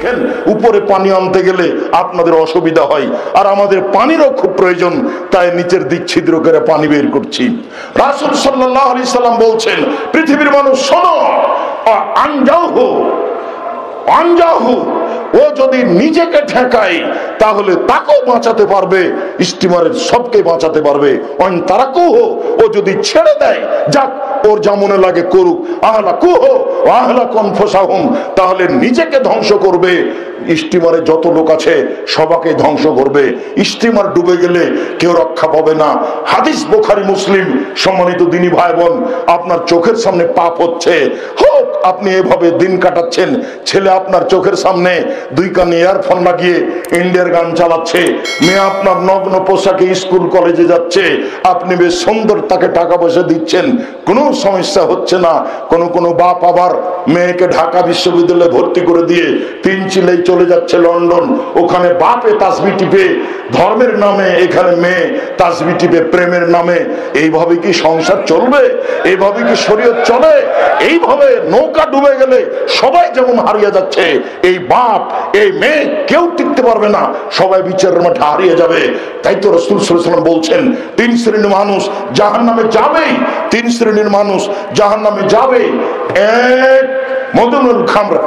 দেখেন উপরে পানি আনতে গেলে আপনাদের অসুবিধা হয়, আর আমাদের পানিরও খুব প্রয়োজন, তাই নিচের দিক ছিদ্র করে পানি বের করছি। রাসূল সাল্লাল্লাহু আলাইহি সাল্লাম বলছেন, পৃথিবীর মানুষ শোনো, আনজাহু, ও যদি নিজেকে ঠেকায় তাহলে তাকেও বাঁচাতে পারবে, স্টিমারের সবকে বাঁচাতে পারবে। ও যদি ছেড়ে দেয়, যাক ওর যা মনে লাগে করুক, তাহলে নিজেকে ধ্বংস করবে, স্টিমারে যত লোক আছে সবাকে ধ্বংস করবে। স্টিমার ডুবে গেলে কেউ রক্ষা পাবে না। হাদিস বুখারী মুসলিম। সম্মানিত দিনী ভাই বোন, আপনার চোখের সামনে পাপ হচ্ছে, হোক আপনি এভাবে দিন কাটাচ্ছেন, ছেলে আপনার চোখের সামনে দুই কানে ইয়ারফোন লাগিয়ে ইন্ডিয়ার গান চালাচ্ছে, মেয়ে আপনার নগ্ন পোশাকে স্কুল কলেজে যাচ্ছে, আপনি বেশ সুন্দর তাকে টাকা পয়সা দিচ্ছেন, কোনো সমস্যা হচ্ছে না। কোনো বাপ আবার মেয়েকে ঢাকা বিশ্ববিদ্যালয়ে ভর্তি করে দিয়ে 3 চিলেই চলে যাচ্ছে লন্ডন, ওখানে বাপে তাসবি টিপে ধর্মের নামে, এখানে মেয়ে তাসবি টিপে প্রেমের নামে। এইভাবে কি সংসার চলবে? এইভাবে কি শরীয়ত চলে? এইভাবে নৌকা ডুবে গেলে সবাই যেমন হারিয়ে যাচ্ছে, এই বাপ এই মেয়ে কেউ টিকতে পারবে না, সবাই বিচারের মাঠে হারিয়ে যাবে। তাই তো রাসূল সাল্লাল্লাহু আলাইহি ওয়াসাল্লাম বলছেন, 3 শ্রেণীর মানুষ জাহান্নামে যাবে, 3 শ্রেণীর মানুষ জাহান্নামে যাবে। এক, মদনুল খামর,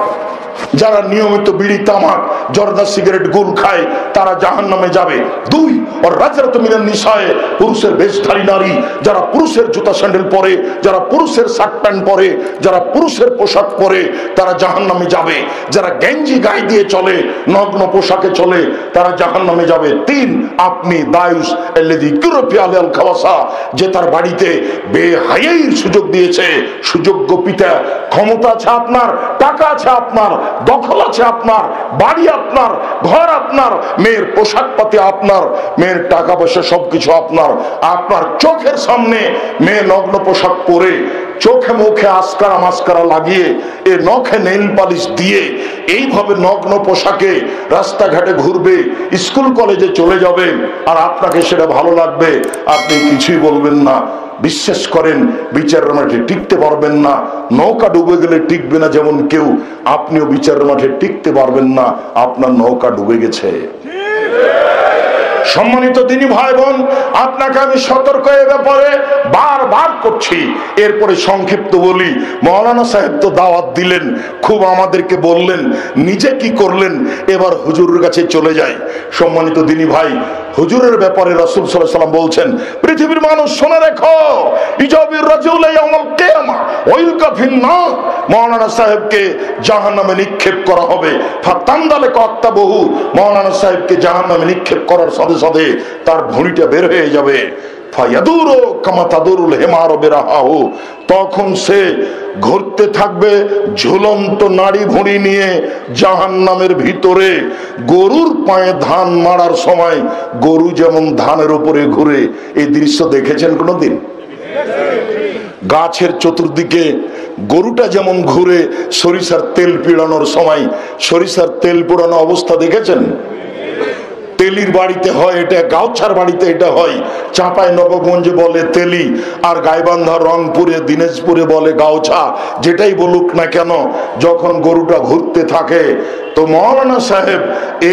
যারা নিয়মিত বিড়ি তামাক জর্দা সিগারেট গুল খায় তারা জাহান্নামে যাবে। 2, আর রাজরাতু মিনান নিসায়ে, পুরুষের বেশধারী নারী, যারা পুরুষের জুতা স্যান্ডেল পরে, যারা পুরুষের শার্ট প্যান্ট পরে, যারা পুরুষের পোশাক পরে, তারা জাহান্নামে যাবে। যারা গেঞ্জি গায়ে দিয়ে চলে, নগ্ন পোশাকে চলে, তারা জাহান্নামে যাবে। 3, আপনি দায়ুস আল্লাযী কুরফি আলাল খাওয়াসা, যে তার বাড়িতে বেহায়াইর সুযোগ দিয়েছে, সুযোগ্য পিতা, ক্ষমতা আছে আপনার, টাকা আছে আপনার, দখল আছে আপনার, বাড়ি আপনার, ঘর আপনার, মেয়ের পোশাক পাতি আপনার, মেয়ের টাকা পয়সা সবকিছু আপনার, আপনার চোখের সামনে মেয়ে নগ্ন পোশাক পরে, চোখে মুখে আসকারা মাস্কারা লাগিয়ে, এ নখে নেইল পালিশ দিয়ে এইভাবে নগ্ন পোশাকে রাস্তাঘাটে ঘুরবে, স্কুল কলেজে চলে যাবে, আর আপনাকে সেটা ভালো লাগবে, আপনি কিছুই বলবেন না। বিশ্বাস করেন বিচারের মাঠে টিকতে পারবেন না। নৌকা ডুবে গেলে টিকবে না যেমন কেউ, আপনিও বিচারের মাঠে টিকতে পারবেন না, আপনার নৌকা ডুবে গেছে। সম্মানিত দিনী ভাই বোন, আপনাকে আমি সতর্ক এ ব্যাপারে বারবার করছি। এরপরে সংক্ষিপ্ত বলি, মাওলানা সাহেব তো দাওয়াত দিলেন, খুব আমাদেরকে বললেন, নিজে কি করলেন, এবার হুজুরের কাছে চলে যায়। সম্মানিত দিনী ভাই, হুজুরের ব্যাপারে রাসূল সাল্লাল্লাহু আলাইহি ওয়াসাল্লাম বলছেন, পৃথিবীর মানুষ শুনে রেখো, ইজাবির রাজুল ইয়াউমুল কিয়ামা ওয়াইলকা ফিন্নার, মাওলানা সাহেবকে জাহান্নামে নিক্ষেপ করা হবে। ফাতান্দালে কাক্তাবহু, মাওলানা সাহেবকে জাহান্নামে নিক্ষেপ করার সাথে সাথে তার ভুঁড়িটা বের হয়ে যাবে। ফায়াদুরু কামা তাদুরুল হিমারু বিরাহাহু, তখন সে ঘুরতে থাকবে ঝুলন্ত নাড়ি ভুঁড়ি নিয়ে জাহান্নামের ভিতরে। গরুর পায়ে ধান মারার সময় গরু যেমন ধানের উপরে ঘুরে, এই দৃশ্য দেখেছেন কোনদিন? গাছের চতুর্দিকে গরুটা যেমন ঘুরে সরিষার তেল পিড়ানোর সময়, সরিষার তেল পোড়ানো অবস্থা দেখেছেন? তেলির বাড়িতে হয় এটা, গাউছার বাড়িতে এটা হয়, চাঁপাই নবগঞ্জে বলে তেলি, আর গাইবান্ধা রংপুরে দিনাজপুরে বলে গাউছা। যেটাই বলুক না কেন, যখন গরুটা ঘুরতে থাকে তো মাওলানা সাহেব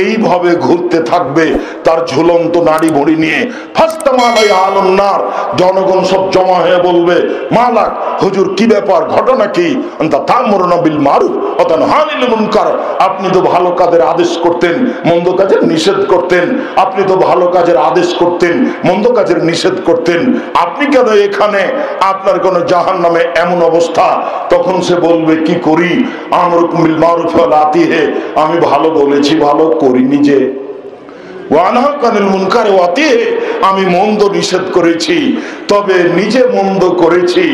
এইভাবে ঘুরতে থাকবে তার ঝুলন্ত নাড়ি ভুঁড়ি নিয়ে। ফাস্তামালাই আলন্নার, জনগণ সব জমা হয়ে বলবে, মালাক হুজুর কি ব্যাপার, ঘটনা কি? আনতা তা'মুরুনা বিল মারুফ ওয়া তানহানা আনিল মুনকার, আপনি তো ভালো কাজের আদেশ করতেন, মন্দ কাজের নিষেধ করতেন, আপনি তো ভালো কাজের আদেশ করতেন, মন্দ কাজের নিষেধ করতেন, আপনি কেন এখানে? আপনার কোন জাহান্নামে এমন অবস্থা? তখন সে বলবে, কি করি? আমরুকুম বিল মারুফ ওয়া আতিহে, আমি ভালো বলেছি, ভালো করিনি যে। আমি মন্দ নিষেধ করেছি, তবে নিজে মন্দ করেছি,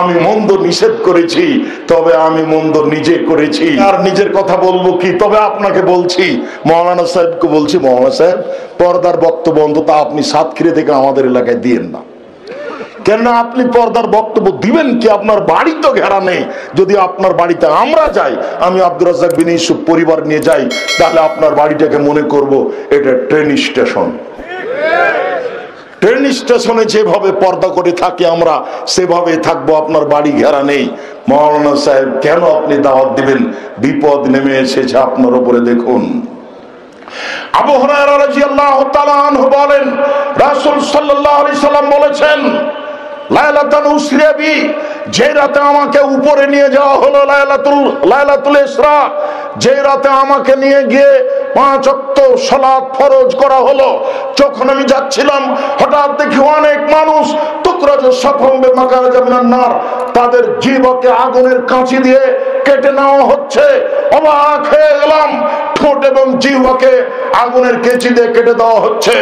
আমি মন্দ নিষেধ করেছি, তবে আমি মন্দ নিজে করেছি। আর নিজের কথা বলবো কি? তবে আপনাকে বলছি, মাওলানা সাহেবকে বলছি, মাওলানা সাহেব পর্দার বক্তব্য অন্তত আপনি সাতক্ষীরা থেকে আমাদের এলাকায় দিয়েন না। কেন আপনি পর্দার বক্তব্য দিবেন কি? আপনার বাড়ি তো ঘেরা নেই। যদি আপনার বাড়িতে আমরা যাই, আমি আব্দুর রাজ্জাক বিন ইউসুফ পরিবার নিয়ে যাই, তাহলে আপনার বাড়িটাকে মনে করব এটা ট্রেন স্টেশন। ট্রেন স্টেশনে যেভাবে পর্দা করে থাকি আমরা, সেভাবে থাকবো। আপনার বাড়ি ঘেরা নেই, মাওলানা সাহেব কেন আপনি দাওয়াত দিবেন? বিপদ নেমে এসেছে আপনার উপরে। দেখুন, আবু হুরায়রা রাদিয়াল্লাহু তাআলা আনহু বলেন, রাসূল সাল্লাল্লাহু আলাইহি সাল্লাম বলেছেন, লাইলাতুল উসরিয়া বি, যে রাতে আমাকে উপরে নিয়ে যাওয়া হলো, লাইলাতুল ইসরা, যে রাতে আমাকে নিয়ে গিয়ে 5 ওয়াক্ত সালাত ফরজ করা হলো, যখন আমি যাচ্ছিলাম হঠাৎ দেখি অনেক মানুষ তুকরাজ সাফম বিমাকারাজ মিনান নার, তাদের জিহ্বাকে আগুনের কাঁচি দিয়ে কেটে নেওয়া হচ্ছে। অবাক হয়ে গেলাম, ঠোঁট এবং জিহ্বাকে আগুনের কেঁচি দিয়ে কেটে দেওয়া হচ্ছে।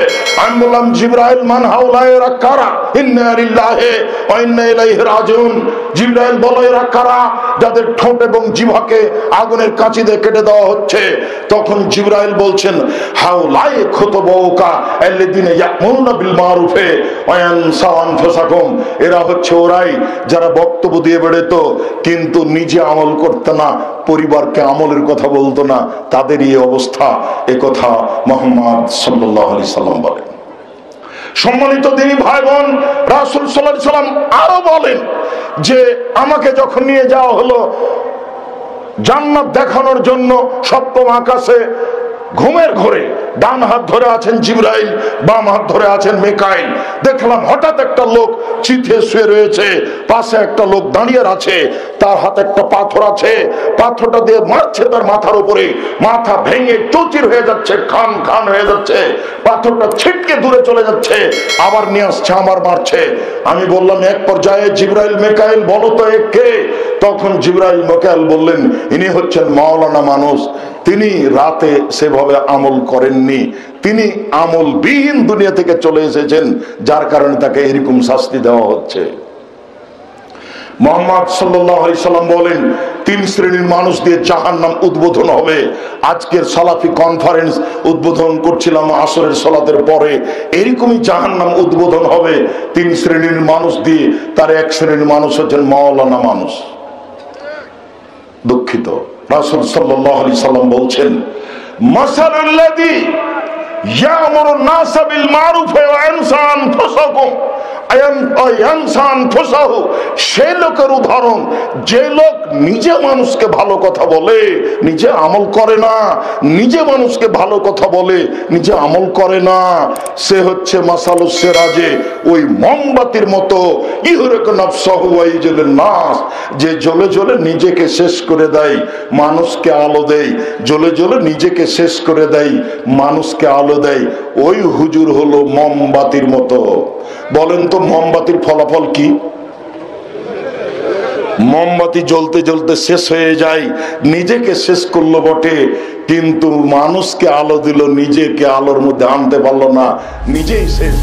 আমি বললাম, জিবরাইল, মান হাউলায়ে রাক্কারা, ইন্না লিল্লাহি ওয়া ইন্না ইলাইহি রাজিউন। জিবরাইল বলে, এরা কারা যাদের ঠোঁট এবং জিহ্বাকে আগুনের কাঁচি দিয়ে কেটে দেওয়া হচ্ছে? তখন জিবরাইল বলছেন, হাউলায়ে খুতুবুকা আল্লাযিনা ইয়া'মুরুনা বিল মারুফে ওয়া ইয়ানসাউনা আনফুসাকুম। এরা হচ্ছে ওরাই যারা বক্তব্য দিয়ে বেড়াতো কিন্তু নিজে আমল করতো না, পরিবারকে আমলের কথা বলতো না, তাদেরই এই অবস্থা। এ কথা মুহাম্মদ সাল্লাল্লাহু আলাইহি সাল্লাম বলেন। সম্মানিত দিনী ভাই বোন, রাসূল সাল্লাল্লাহু আলাইহি সাল্লাম আরো বলেন যে আমাকে যখন নিয়ে যাওয়া হলো জান্নাত দেখানোর জন্য সপ্তম আকাশে, ঘুমের ঘোরে ডান হাত ধরে আছেন জিবরাইল, বাম হাত ধরে আছেন মিকাইল। দেখলাম হঠাৎ একটা লোক চিঠে শুয়ে রয়েছে, পাশে একটা লোক দাঁড়িয়ে আছে, তার হাতে একটা পাথর আছে, পাথরটা দিয়ে মারছে তার মাথার উপরে, মাথা ভেঙে চৌচির হয়ে যাচ্ছে, খান খান হয়ে যাচ্ছে, পাথরটা ছিটকে দূরে চলে যাচ্ছে, আবার নিয়ে আসছে, আমার মারছে। আমি বললাম এক পর্যায়ে, জিবরাইল, মিকাইল বলো তো এ কে? তখন জিবরাইল মিকাইল বললেন, ইনি হচ্ছেন মাওলানা মানুষ, তিনি রাতে সেভাবে আমল করেননি, তিনি আমলবিহীন দুনিয়া থেকে চলে এসেছেন, যার কারণে তাকে এরকম শাস্তি দেওয়া হচ্ছে। মুহাম্মদ সাল্লাল্লাহু আলাইহি সাল্লাম বলেন, 3 শ্রেণীর মানুষ দিয়ে জাহান্নাম উদ্বোধন হবে। আজকের সালাফি কনফারেন্স উদ্বোধন করছিলাম আসরের সালাতের পরে, এরকমই জাহান্নাম উদ্বোধন হবে 3 শ্রেণীর মানুষ দিয়ে। তার এক শ্রেণীর মানুষ হচ্ছেন মাওলানা মানুষ। দুঃখিত, রাসূল সাল্লাল্লাহু আলাইহি সাল্লাম বলছেন, মাসালুল্লাযী ইয়ামুরুন নাস বিল মারুফ ওয়া ইয়ানসান ফুসাকুম সে লোকের উদাহরণ যে লোক নিজে মানুষকে ভালো কথা বলে, নিজে আমল করে না, নিজে মানুষকে ভালো কথা বলে, নিজে আমল করে না, সে হচ্ছে মাসালুস সিরাজে, ওই মোমবাতির মতো, ইহরিকু নাফসাহু ওয়া ইউজিলুন নাস, যে জ্বলে জ্বলে নিজেকে শেষ করে দেয়, মানুষকে আলো দেয়, জ্বলে জ্বলে নিজেকে শেষ করে দেয়, মানুষকে আলো দেয়। ওই হুজুর হলো মোমবাতির মতো। বলেন তো মোমবাতির ফলাফল কি? মোমবাতি জ্বলতে জ্বলতে শেষ হয়ে যায়, নিজেকে শেষ করলো বটে, কিন্তু মানুষকে আলো দিল, নিজেকে আলোর মধ্যে আনতে পারলো না, নিজেই শেষ।